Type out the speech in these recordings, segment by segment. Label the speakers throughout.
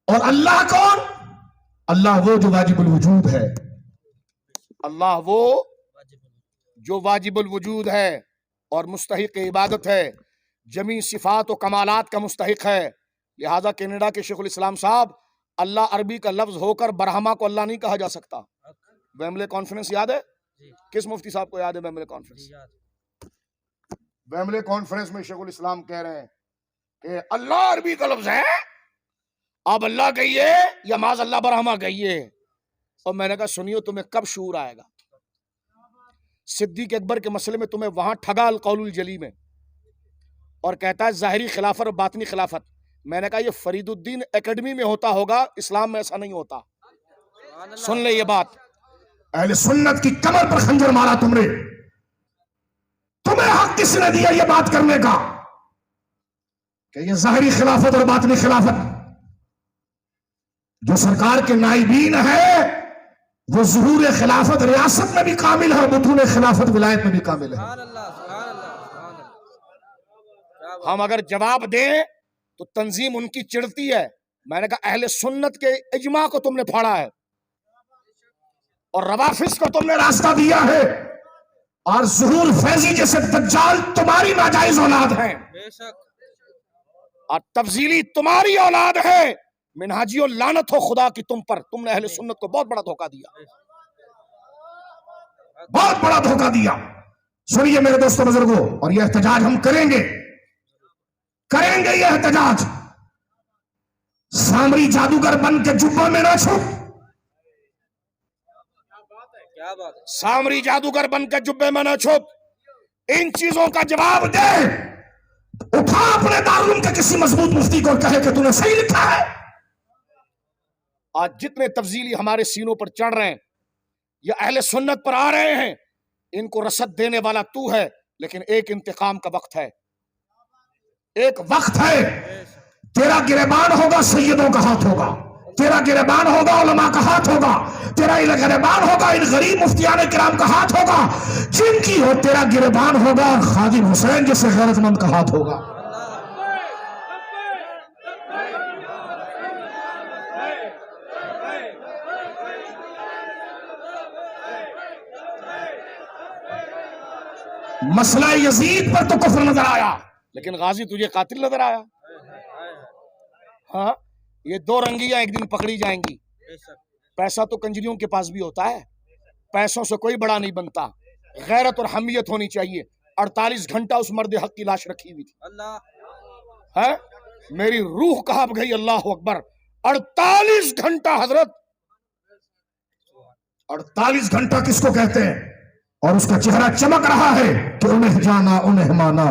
Speaker 1: اور اللہ کون؟ اللہ وہ جو واجب الوجود ہے،
Speaker 2: اللہ وہ جو واجب الوجود ہے اور مستحق عبادت ہے، جمیع صفات و کمالات کا مستحق ہے۔ لہذا کینیڈا کے شیخ الاسلام صاحب، اللہ عربی کا لفظ ہو کر برہما کو اللہ نہیں کہا جا سکتا۔ ویمبلے کانفرنس یاد ہے؟ کس مفتی صاحب کو یاد ہے ویمبلے کانفرنس؟ ویمبلے کانفرنس میں شیخ الاسلام کہہ رہے ہیں کہ اللہ عربی کا لفظ ہے، اب اللہ کہیے یا معاذ اللہ برہما کہیے۔ اور میں نے کہا سنیو، تمہیں کب شعور آئے گا؟ صدیق اکبر کے مسئلے میں تمہیں وہاں ٹھگا القول الجلی میں، اور کہتا ہے ظاہری خلافت اور باطنی خلافت۔ میں نے کہا یہ فرید الدین اکیڈمی میں ہوتا ہوگا، اسلام میں ایسا نہیں ہوتا۔ سن لے یہ بات،
Speaker 1: اہل سنت کی کمر پر خنجر مارا تم نے۔ تمہیں حق کس نے دیا یہ بات کرنے کا کہ یہ ظاہری خلافت اور باطنی خلافت؟ جو سرکار کے نائبین ہے وہ ظہور خلافت ریاست میں بھی کامل ہے، بطون خلافت ولایت میں بھی کامل ہے۔
Speaker 2: ہم اگر جواب دیں تو تنظیم ان کی چڑھتی ہے۔ میں نے کہا اہل سنت کے اجماع کو تم نے پھاڑا ہے اور روافض کو تم نے
Speaker 1: راستہ دیا ہے، اور ظہور فیضی جیسے دجال تمہاری ناجائز اولاد ہیں،
Speaker 2: اور تفضیلی تمہاری اولاد ہے۔ منہاجی و لعنت ہو خدا کی تم پر، تم نے اہل سنت کو بہت بڑا دھوکہ دیا،
Speaker 1: بہت بڑا دھوکہ دیا۔ سنیے میرے دوستو بزرگوں، اور یہ احتجاج ہم کریں گے یہ احتجاج۔ سامری جادوگر بن کے جبہ میں نہ چھپ،
Speaker 2: سامری جادوگر بن کے جبے میں نہ چھپ، ان چیزوں کا جواب دے۔
Speaker 1: اٹھا اپنے دارالعلوم کے کسی مضبوط مفتی کو کہے کہ تو نے صحیح لکھا ہے۔
Speaker 2: آج جتنے تفضیلی ہمارے سینوں پر چڑھ رہے ہیں یا اہل سنت پر آ رہے ہیں، ان کو رصد دینے والا تو ہے، لیکن ایک انتقام کا وقت ہے،
Speaker 1: ایک وقت ہے، تیرا گریبان ہوگا سیدوں کا ہاتھ ہوگا، تیرا گریبان ہوگا علماء کا ہاتھ ہوگا، تیرا گریبان ہوگا ان غریب مفتیان کرام کا ہاتھ ہوگا جن کی ہو، تیرا گریبان ہوگا خادم حسین جیسے غیرت مند کا ہاتھ ہوگا۔ مسئلہ یزید پر تو کفر نظر آیا،
Speaker 2: لیکن غازی تجھے قاتل نظر آیا۔ ہاں، یہ دو رنگیاں ایک دن پکڑی جائیں گی۔ پیسہ تو کنجریوں کے پاس بھی ہوتا ہے، پیسوں سے کوئی بڑا نہیں بنتا، غیرت اور حمیت ہونی چاہیے۔ 48 گھنٹہ اس مرد حق کی لاش رکھی ہوئی تھی، ہے میری روح کہاں گئی، اللہ اکبر۔ 48 گھنٹہ حضرت،
Speaker 1: 48 گھنٹہ کس کو کہتے ہیں؟ اور اس کا چہرہ چمک رہا ہے کہ انہیں جانا انہیں مانا،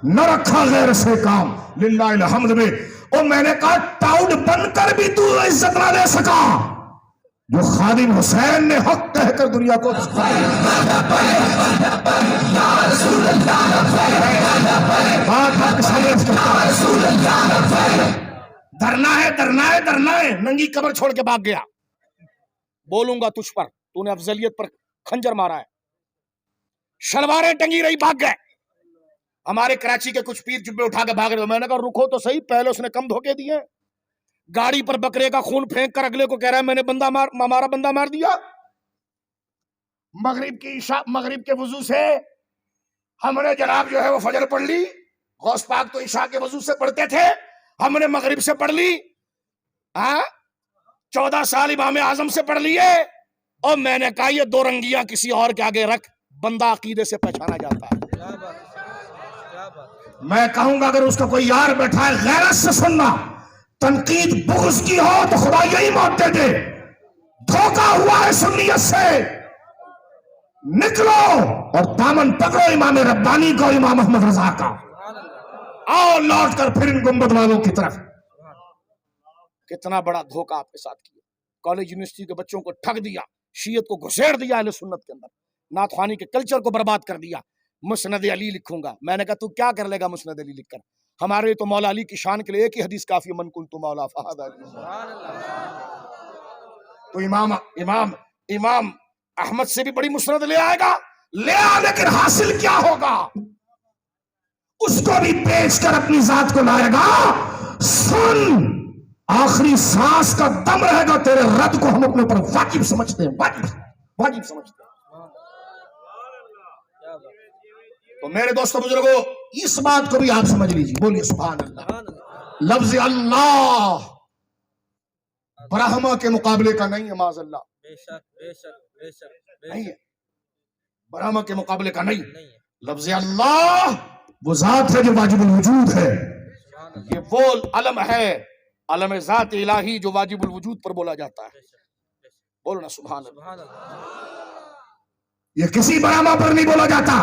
Speaker 1: نہ رکھا غیر سے کام، للہ الحمد میں۔ اور میں نے کہا ٹاؤڈ بن کر بھی تو عزت نہ دے سکا جو خادم حسین نے حق کہہ کر دنیا کو
Speaker 2: درنا ہے ننگی قبر چھوڑ کے بھاگ گیا۔ بولوں گا تجھ پر، تو نے افضلیت پر خنجر مارا ہے، شلواریں ٹنگی رہی بھاگ گئے۔ ہمارے کراچی کے کچھ پیر جبے اٹھا کے بھاگ رہے، میں نے کہا رکو تو صحیح، پہلے اس نے کم دھوکے دیے، گاڑی پر بکرے کا خون پھینک کر اگلے کو کہہ رہا ہے میں نے ہمارا بندہ مار دیا۔ مغرب کے وضو سے ہم نے جناب جو ہے وہ فجر پڑھ لی، غوث پاک تو عشاء کے وضو سے پڑھتے تھے، ہم نے مغرب سے پڑھ لی، 14 سال امام اعظم سے پڑھ لیے۔ اور میں نے کہا یہ دو رنگیاں کسی اور کے آگے رکھ، بندہ عقیدے سے پہچانا جاتا ہے۔
Speaker 1: میں کہوں گا اگر اس کا کوئی یار بیٹھا ہے غیرت سے سننا، تنقید بغض کی ہو تو خدا یہی موت دے دے، دھوکہ ہوا ہے سنیت سے، نکلو اور دامن پکڑو امام ربانی کا اور امام احمد رضا کا، آؤ لوٹ کر پھر ان گنبد والوں کی طرف۔
Speaker 2: کتنا بڑا دھوکہ آپ کے ساتھ کیا، کالج یونیورسٹی کے بچوں کو ٹھگ دیا، شیعت کو گھسیڑ دیا اہل سنت کے اندر، نعت خوانی کے کلچر کو برباد کر دیا۔ مسند علی لکھوں گا، میں نے کہا تو کیا کر لے گا مسند علی لکھ کر؟ ہمارے تو مولا علی کی شان کے لیے ایک ہی حدیث کافی ہے، من کنت مولا فہذ علی۔
Speaker 1: تو امام
Speaker 2: احمد سے بھی بڑی مسند لے آئے گا،
Speaker 1: لے آ، لیکن حاصل کیا ہوگا؟ اس کو بھی بیچ کر اپنی ذات کو لائے گا۔ سن، آخری سانس کا دم رہے گا تیرے رد کو ہم اپنے اوپر واجب سمجھتے ہیں، واجب سمجھتے ہیں۔ تو میرے دوستو بزرگوں، اس بات کو بھی آپ سمجھ لیجیے، بولیے سبحان اللہ۔ لفظ اللہ برہما کے مقابلے کا نہیں ہے، معاذ اللہ،
Speaker 3: بے شک بے شک بے شک
Speaker 1: نہیں ہے، برہما کے مقابلے کا نہیں۔ لفظ اللہ وہ ذات ہے جو واجب الوجود ہے، یہ وہ علم ہے، علم ذات الہی جو واجب الوجود پر بولا جاتا ہے۔ بولو نا سبحان اللہ۔
Speaker 3: سبحان اللہ۔
Speaker 1: یہ کسی برہما پر نہیں بولا جاتا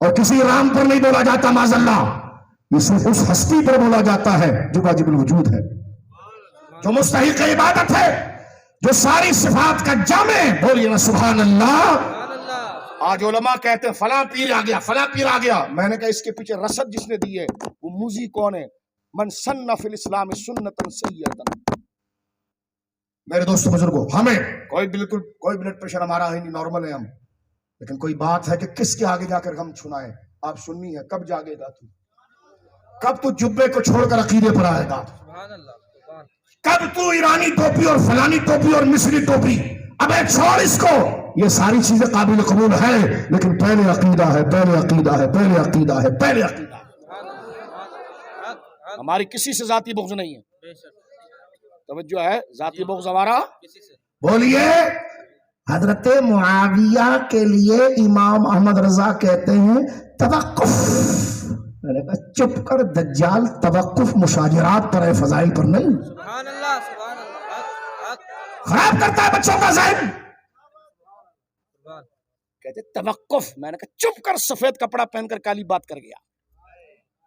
Speaker 1: اور کسی رام پر نہیں بولا جاتا، معاذ اللہ، یہ صرف اس ہستی پر بولا جاتا ہے جو واجب الوجود ہے، جو مستحق عبادت ہے، جو ساری صفات کا جامع ہے۔ بولیے نا سبحان اللہ۔
Speaker 3: سبحان اللہ۔
Speaker 1: آج علماء کہتے ہیں فلاں پیر آ گیا، فلاں پیر آ گیا، میں نے کہا اس کے پیچھے رسد جس نے دی ہے وہ موذی کون ہے؟ من سن فی الاسلام سنتا سیئتا۔ میرے دوستو بزرگوں، ہمیں کوئی بلڈ پریشر ہمارا ہے نہیں، نارمل ہے ہم، لیکن کوئی بات ہے کہ کس کے آگے جا کر ہم چھنائیں۔ آپ سننی ہے، کب جاگے گا تو؟ کب تو جبے کو چھوڑ کر عقیدے پر آئے گا؟
Speaker 3: سبحان اللہ۔ سبحان
Speaker 1: کب تو ایرانی ٹوپی اور فلانی ٹوپی اور مصری ٹوپی؟ ابے چھوڑ اس کو، یہ ساری چیزیں قابل قبول ہے، لیکن پہلے عقیدہ ہے، پہلے عقیدہ ہے، پہلے عقیدہ ہے، پہلے عقیدہ ہے۔ ہماری کسی سے ذاتی بغض نہیں ہے،
Speaker 3: بے شک۔
Speaker 1: توجہ ہے، ذاتی بغض ہمارا۔
Speaker 3: کسی سے
Speaker 1: بولیے، حضرت معاویہ کے لیے امام احمد رضا کہتے ہیں توقف۔ میں نے کہا چپ کر دجال، توقف مشاجرات پر ہے، فضائل پر نہیں۔
Speaker 3: سبحان اللہ۔ سبحان اللہ۔ حق حق۔
Speaker 1: خراب کرتا ہے بچوں کا ذہن۔
Speaker 3: سبحان۔
Speaker 1: کہتے توقف، میں نے کہا چپ کر، سفید کپڑا پہن کر کالی بات کر گیا۔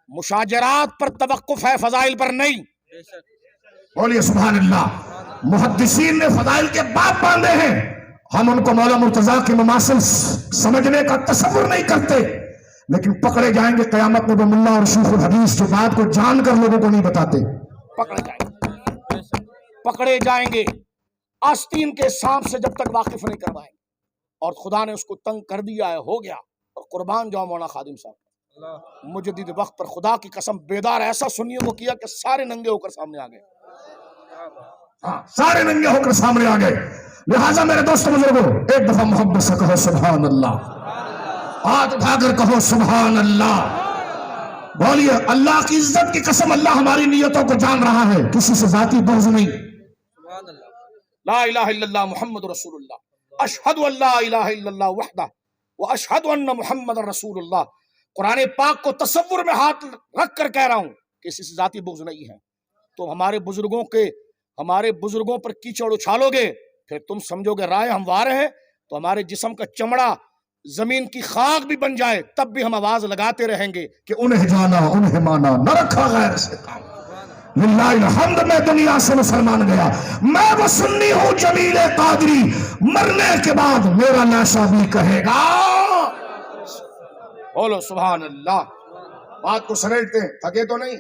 Speaker 1: مشاجرات پر توقف ہے، فضائل پر نہیں۔
Speaker 3: بے شک۔
Speaker 1: بولیے سبحان اللہ۔ محدثین نے فضائل کے باب باندھے ہیں، ہم ان کو مولا مرتضیٰ کے مماثل سمجھنے کا تصور نہیں کرتے، لیکن پکڑے جائیں گے قیامت میں وہ ملا اور شیخ الحدیث جو بات کو جان کر لوگوں کو نہیں بتاتے، پکڑے جائیں گے،
Speaker 3: بے شک۔
Speaker 1: پکڑے جائیں گے، آستین کے سانپ سے جب تک واقف نہیں کروائیں گے، اور خدا نے اس کو تنگ کر دیا ہے، ہو گیا۔ اور قربان جاؤ مولانا خادم صاحب،
Speaker 3: اللہ۔
Speaker 1: مجدد وقت پر خدا کی قسم بیدار ایسا سنیوں کو کیا کہ سارے ننگے ہو کر سامنے آ گئے، ہاں سارے ننگے ہو کر سامنے آ گئے۔ لہٰذا میرے دوست بزرگوں، ایک دفعہ محبت سے کہو سبحان اللہ، ہاتھ اٹھا کر کہو سبحان اللہ۔ بولیے اللہ کی عزت کی قسم، اللہ ہماری نیتوں کو جان رہا ہے، کسی سے ذاتی بغض نہیں۔
Speaker 3: سبحان اللہ۔
Speaker 1: لا الہ الا اللہ محمد رسول اللہ، اشہد ان لا الہ الا اللہ وحدہ واشہد ان محمد رسول اللہ۔ قرآن پاک کو تصور میں ہاتھ رکھ کر کہہ رہا ہوں، کسی سے ذاتی بغض نہیں ہے۔ تو ہمارے بزرگوں پر کیچڑ اچھالو گے، پھر تم سمجھو گے رائے ہموار ہے، تو ہمارے جسم کا چمڑا زمین کی خاک بھی بن جائے تب بھی ہم آواز لگاتے رہیں گے کہ انہیں جانا انہیں مانا، نہ رکھا غیر سے کام۔ للہ الحمد، میں دنیا سے مسلمان گیا، میں وہ سنی ہوں جمیل قادری، مرنے کے بعد میرا لاشا بھی کہے گا۔ بولو سبحان اللہ۔ بات کو سمیٹتے ہیں، تھکے تو نہیں؟